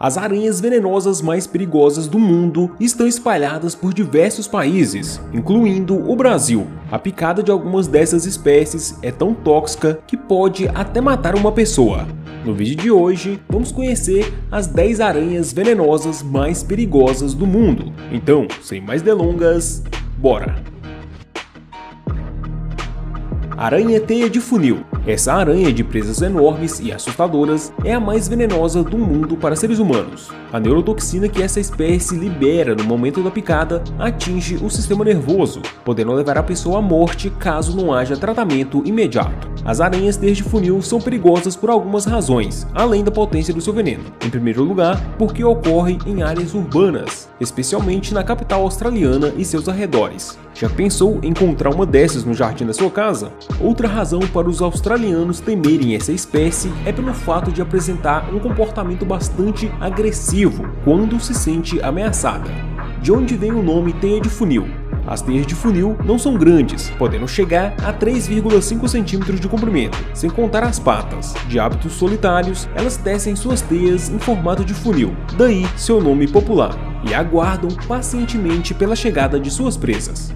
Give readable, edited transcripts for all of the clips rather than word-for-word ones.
As aranhas venenosas mais perigosas do mundo estão espalhadas por diversos países, incluindo o Brasil. A picada de algumas dessas espécies é tão tóxica que pode até matar uma pessoa. No vídeo de hoje, vamos conhecer as 10 aranhas venenosas mais perigosas do mundo. Então, sem mais delongas, bora! Aranha teia de funil. Essa aranha de presas enormes e assustadoras é a mais venenosa do mundo para seres humanos. A neurotoxina que essa espécie libera no momento da picada atinge o sistema nervoso, podendo levar a pessoa à morte caso não haja tratamento imediato. As aranhas teias de funil são perigosas por algumas razões, além da potência do seu veneno. Em primeiro lugar, porque ocorre em áreas urbanas, especialmente na capital australiana e seus arredores. Já pensou em encontrar uma dessas no jardim da sua casa? Outra razão para os australianos temerem essa espécie é pelo fato de apresentar um comportamento bastante agressivo quando se sente ameaçada. De onde vem o nome teia de funil? As teias de funil não são grandes, podendo chegar a 3,5 centímetros de comprimento, sem contar as patas. De hábitos solitários, elas tecem suas teias em formato de funil, daí seu nome popular, e aguardam pacientemente pela chegada de suas presas.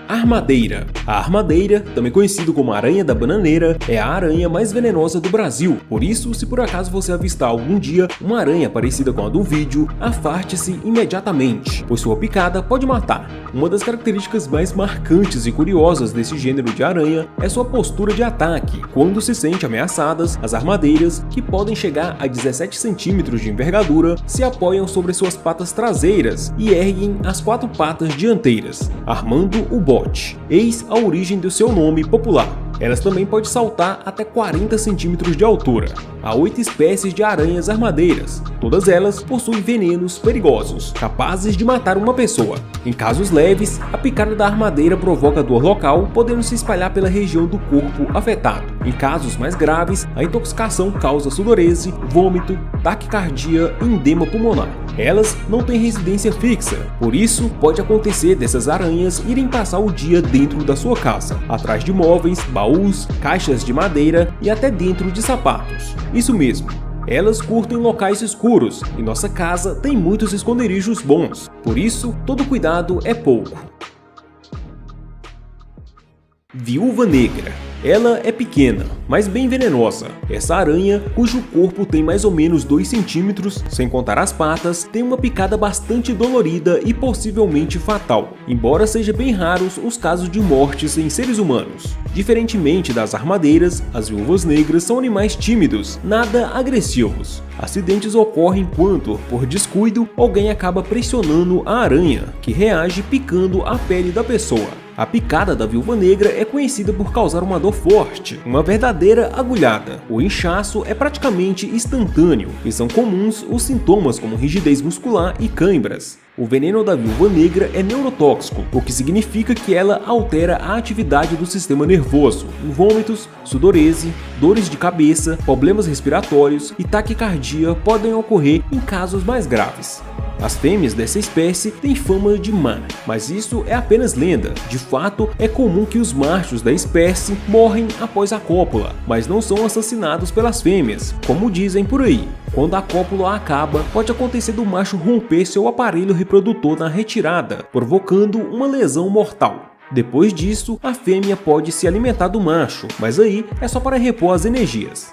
Armadeira. A armadeira, também conhecida como aranha da bananeira, é a aranha mais venenosa do Brasil. Por isso, se por acaso você avistar algum dia uma aranha parecida com a do vídeo, afaste-se imediatamente, pois sua picada pode matar. Uma das características mais marcantes e curiosas desse gênero de aranha é sua postura de ataque. Quando se sente ameaçadas, as armadeiras, que podem chegar a 17 centímetros de envergadura, se apoiam sobre suas patas traseiras e erguem as 4 patas dianteiras, armando o bote. Eis a origem do seu nome popular. Elas também podem saltar até 40 centímetros de altura. Há 8 espécies de aranhas armadeiras. Todas elas possuem venenos perigosos, capazes de matar uma pessoa. Em casos leves, a picada da armadeira provoca dor local, podendo se espalhar pela região do corpo afetado. Em casos mais graves, a intoxicação causa sudorese, vômito, taquicardia e edema pulmonar. Elas não têm residência fixa, por isso pode acontecer dessas aranhas irem passar o dia dentro da sua casa, atrás de móveis, baús, caixas de madeira e até dentro de sapatos. Isso mesmo. Elas curtem locais escuros e nossa casa tem muitos esconderijos bons, por isso todo cuidado é pouco. Viúva negra. Ela é pequena, mas bem venenosa. Essa aranha, cujo corpo tem mais ou menos 2 centímetros, sem contar as patas, tem uma picada bastante dolorida e possivelmente fatal, embora seja bem raros os casos de mortes em seres humanos. Diferentemente das armadeiras, as viúvas negras são animais tímidos, nada agressivos. Acidentes ocorrem quando, por descuido, alguém acaba pressionando a aranha, que reage picando a pele da pessoa. A picada da viúva negra é conhecida por causar uma dor forte, uma verdadeira agulhada. O inchaço é praticamente instantâneo e são comuns os sintomas como rigidez muscular e cãibras. O veneno da viúva negra é neurotóxico, o que significa que ela altera a atividade do sistema nervoso. Vômitos, sudorese, dores de cabeça, problemas respiratórios e taquicardia podem ocorrer em casos mais graves. As fêmeas dessa espécie têm fama de má, mas isso é apenas lenda. De fato, é comum que os machos da espécie morrem após a cópula, mas não são assassinados pelas fêmeas, como dizem por aí. Quando a cópula acaba, pode acontecer do macho romper seu aparelho reprodutor na retirada, provocando uma lesão mortal. Depois disso, a fêmea pode se alimentar do macho, mas aí é só para repor as energias.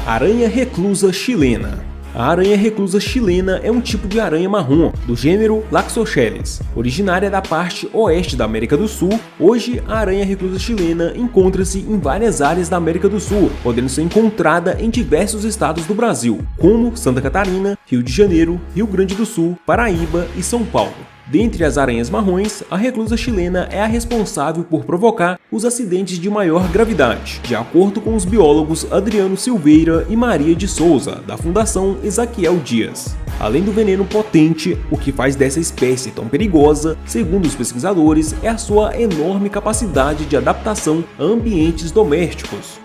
Aranha reclusa chilena. A aranha reclusa chilena é um tipo de aranha marrom, do gênero Laxosceles. Originária da parte oeste da América do Sul, hoje a aranha reclusa chilena encontra-se em várias áreas da América do Sul, podendo ser encontrada em diversos estados do Brasil, como Santa Catarina, Rio de Janeiro, Rio Grande do Sul, Paraíba e São Paulo. Dentre as aranhas marrons, a reclusa chilena é a responsável por provocar os acidentes de maior gravidade, de acordo com os biólogos Adriano Silveira e Maria de Souza, da Fundação Ezaquiel Dias. Além do veneno potente, o que faz dessa espécie tão perigosa, segundo os pesquisadores, é a sua enorme capacidade de adaptação a ambientes domésticos.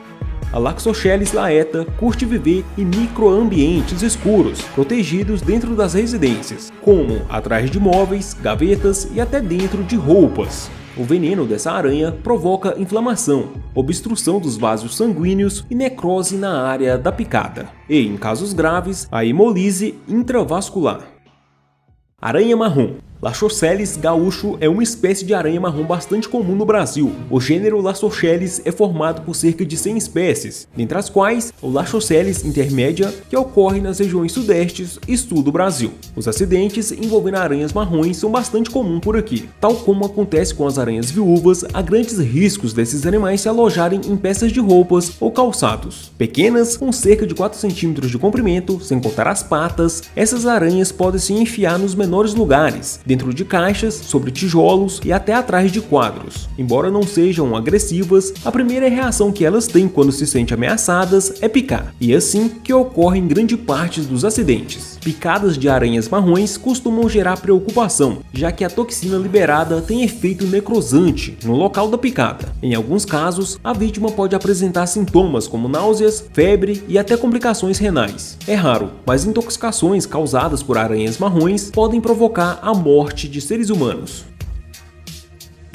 A Laxosceles laeta curte viver em microambientes escuros, protegidos dentro das residências, como atrás de móveis, gavetas e até dentro de roupas. O veneno dessa aranha provoca inflamação, obstrução dos vasos sanguíneos e necrose na área da picada, e, em casos graves, a hemolise intravascular. Aranha marrom. Lachocelles gaúcho é uma espécie de aranha marrom bastante comum no Brasil. O gênero Lachocelles é formado por cerca de 100 espécies, dentre as quais o Lachocelles intermédia, que ocorre nas regiões sudeste e sul do Brasil. Os acidentes envolvendo aranhas marrons são bastante comuns por aqui. Tal como acontece com as aranhas viúvas, há grandes riscos desses animais se alojarem em peças de roupas ou calçados. Pequenas, com cerca de 4 centímetros de comprimento, sem contar as patas, essas aranhas podem se enfiar nos menores lugares, dentro de caixas, sobre tijolos e até atrás de quadros. Embora não sejam agressivas, a primeira reação que elas têm quando se sentem ameaçadas é picar, e é assim que ocorrem grande parte dos acidentes. Picadas de aranhas marrons costumam gerar preocupação, já que a toxina liberada tem efeito necrosante no local da picada. Em alguns casos, a vítima pode apresentar sintomas como náuseas, febre e até complicações renais. É raro, mas intoxicações causadas por aranhas marrons podem provocar a morte de seres humanos.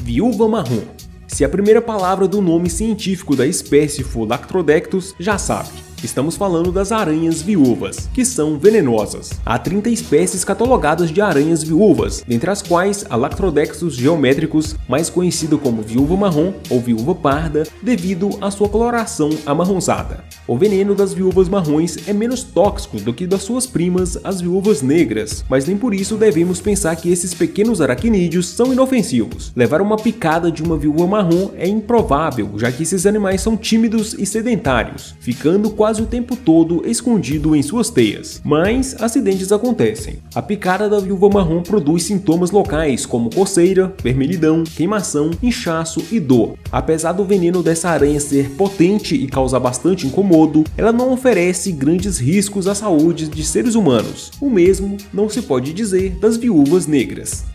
Viúva marrom. Se a primeira palavra do nome científico da espécie for Lactrodectus, já sabe. Estamos falando das aranhas viúvas, que são venenosas. Há 30 espécies catalogadas de aranhas viúvas, dentre as quais a Lactrodectus geometricus, mais conhecida como viúva marrom ou viúva parda, devido à sua coloração amarronzada. O veneno das viúvas marrons é menos tóxico do que das suas primas, as viúvas negras, mas nem por isso devemos pensar que esses pequenos aracnídeos são inofensivos. Levar uma picada de uma viúva marrom é improvável, já que esses animais são tímidos e sedentários, ficando quase o tempo todo escondido em suas teias. Mas acidentes acontecem. A picada da viúva marrom produz sintomas locais como coceira, vermelhidão, queimação, inchaço e dor. Apesar do veneno dessa aranha ser potente e causar bastante incomodo, ela não oferece grandes riscos à saúde de seres humanos. O mesmo não se pode dizer das viúvas negras.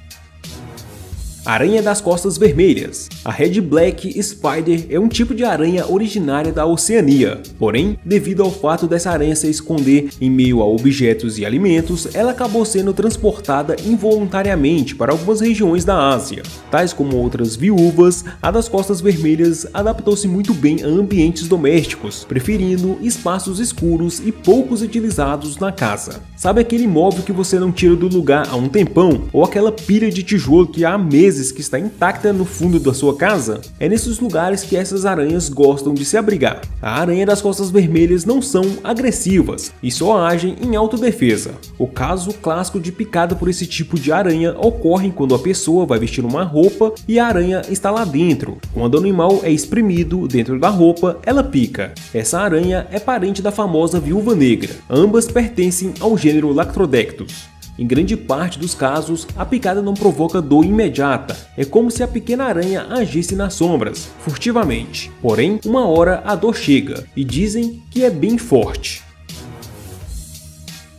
Aranha das costas vermelhas. A Red Black Spider é um tipo de aranha originária da Oceania. Porém, devido ao fato dessa aranha se esconder em meio a objetos e alimentos, ela acabou sendo transportada involuntariamente para algumas regiões da Ásia. Tais como outras viúvas, a das costas vermelhas adaptou-se muito bem a ambientes domésticos, preferindo espaços escuros e poucos utilizados na casa. Sabe aquele móvel que você não tira do lugar há um tempão? Ou aquela pilha de tijolo que há meses que está intacta no fundo da sua casa? É nesses lugares que essas aranhas gostam de se abrigar. A aranha das costas vermelhas não são agressivas e só agem em autodefesa. O caso clássico de picada por esse tipo de aranha ocorre quando a pessoa vai vestir uma roupa e a aranha está lá dentro. Quando o animal é espremido dentro da roupa, ela pica. Essa aranha é parente da famosa viúva negra. Ambas pertencem ao gênero Lactrodectus. Em grande parte dos casos, a picada não provoca dor imediata, é como se a pequena aranha agisse nas sombras, furtivamente. Porém, uma hora a dor chega, e dizem que é bem forte.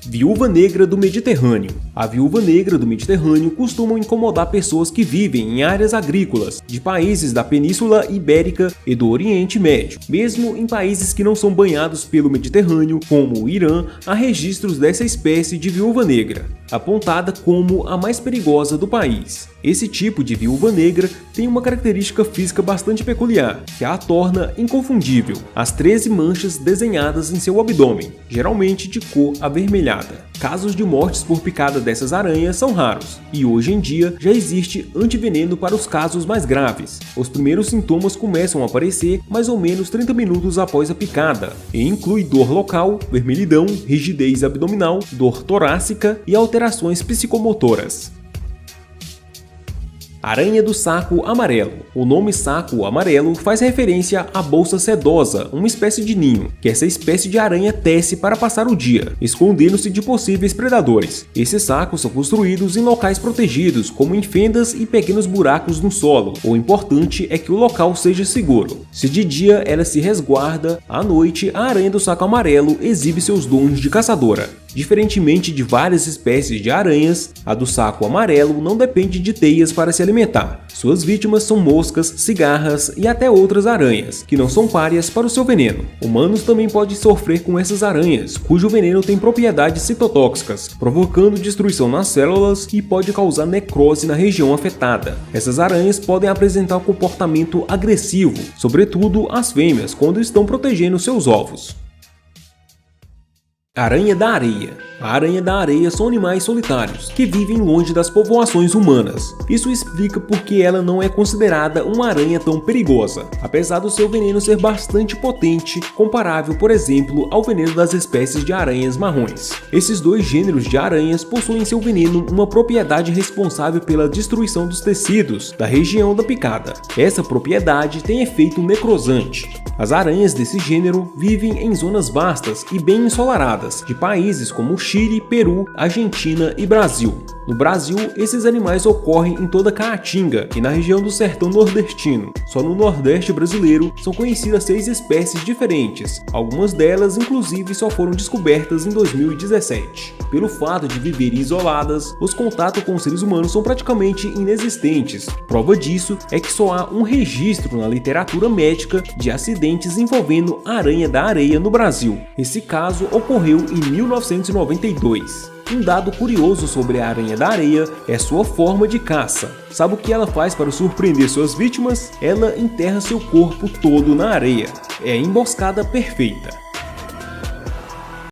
Viúva negra do Mediterrâneo. A viúva negra do Mediterrâneo costuma incomodar pessoas que vivem em áreas agrícolas de países da Península Ibérica e do Oriente Médio. Mesmo em países que não são banhados pelo Mediterrâneo, como o Irã, há registros dessa espécie de viúva negra, apontada como a mais perigosa do país. Esse tipo de viúva negra tem uma característica física bastante peculiar, que a torna inconfundível: as 13 manchas desenhadas em seu abdômen, geralmente de cor avermelhada. Casos de mortes por picada dessas aranhas são raros, e hoje em dia já existe antiveneno para os casos mais graves. Os primeiros sintomas começam a aparecer mais ou menos 30 minutos após a picada, e inclui dor local, vermelhidão, rigidez abdominal, dor torácica e alterações psicomotoras. Aranha do saco amarelo. O nome saco amarelo faz referência à bolsa sedosa, uma espécie de ninho, que essa espécie de aranha tece para passar o dia, escondendo-se de possíveis predadores. Esses sacos são construídos em locais protegidos, como em fendas e pequenos buracos no solo. O importante é que o local seja seguro. Se de dia ela se resguarda, à noite a aranha do saco amarelo exibe seus dons de caçadora. Diferentemente de várias espécies de aranhas, a do saco amarelo não depende de teias para se alimentar. alimentar. Suas vítimas são moscas, cigarras e até outras aranhas, que não são párias para o seu veneno. Humanos também podem sofrer com essas aranhas, cujo veneno tem propriedades citotóxicas, provocando destruição nas células e pode causar necrose na região afetada. Essas aranhas podem apresentar um comportamento agressivo, sobretudo as fêmeas, quando estão protegendo seus ovos. Aranha da areia. A aranha da areia são animais solitários, que vivem longe das povoações humanas. Isso explica porque ela não é considerada uma aranha tão perigosa, apesar do seu veneno ser bastante potente, comparável, por exemplo, ao veneno das espécies de aranhas marrons. Esses dois gêneros de aranhas possuem em seu veneno uma propriedade responsável pela destruição dos tecidos da região da picada. Essa propriedade tem efeito necrosante. As aranhas desse gênero vivem em zonas vastas e bem ensolaradas, de países como Chile, Peru, Argentina e Brasil. No Brasil, esses animais ocorrem em toda a Caatinga e na região do sertão nordestino. Só no Nordeste brasileiro são conhecidas 6 espécies diferentes, algumas delas inclusive só foram descobertas em 2017. Pelo fato de viverem isoladas, os contatos com os seres humanos são praticamente inexistentes. Prova disso é que só há um registro na literatura médica de acidentes envolvendo aranha da areia no Brasil. Esse caso ocorreu em 1992. Um dado curioso sobre a aranha da areia é sua forma de caça. Sabe o que ela faz para surpreender suas vítimas? Ela enterra seu corpo todo na areia. É a emboscada perfeita.